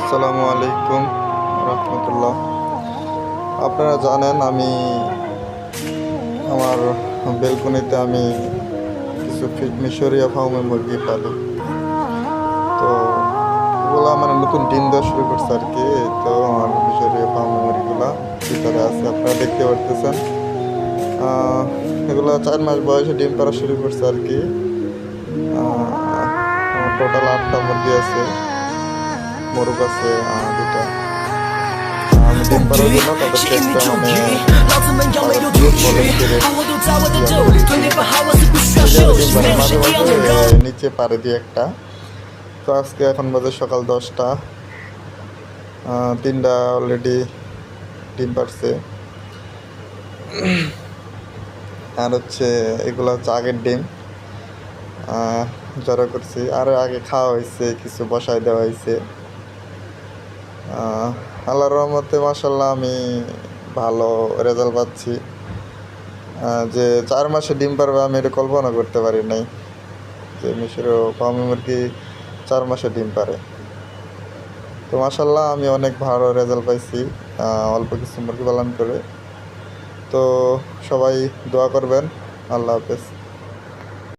আসসালামু আলাইকুম রহমতুল্লাহ। আপনারা জানেন আমি আমার বেলকনিতে আমি কিছু মিশরীয় ফার্মে মুরগি পালি। তো এগুলা মানে নতুন ডিম দেওয়া শুরু করছে আর কি। তো আমার মিশরীয় ফার্মে মুরগিগুলা ভিতরে আছে, আপনারা দেখতে পারতেছেন। এগুলো 4 মাস বয়সে ডিম পাড়া শুরু করছে আর কি। আমার টোটাল 8টা মুরগি আছে, মোরগ আছে 2টা। আমি ডিম পাড়ার জন্য তাদেরকে একটা মানে মাঝে মাঝে নিচে পাড়ে দিয়ে একটা। তো আজকে এখন বাজে সকাল 10টা, 3টা অলরেডি ডিম পাড়ছে। আর হচ্ছে এগুলো হচ্ছে আগের ডিম জড়ো করছি, আর আগে খাওয়া হয়েছে, কিছু বসায় দেওয়া হয়েছে। আল্লাহর রহমতে মাশাল্লাহ আমি ভালো রেজাল্ট পাচ্ছি। যে 4 মাসে ডিম পারবে আমি এটা কল্পনা করতে পারি নাই, যে মিশরীয় ফার্মি মুরগি 4 মাসে ডিম পারে। তো মাশাল্লাহ আমি অনেক ভালো রেজাল্ট পাইছি অল্প কিছু মুরগি পালন করে। তো সবাই দোয়া করবেন। আল্লাহ হাফেজ।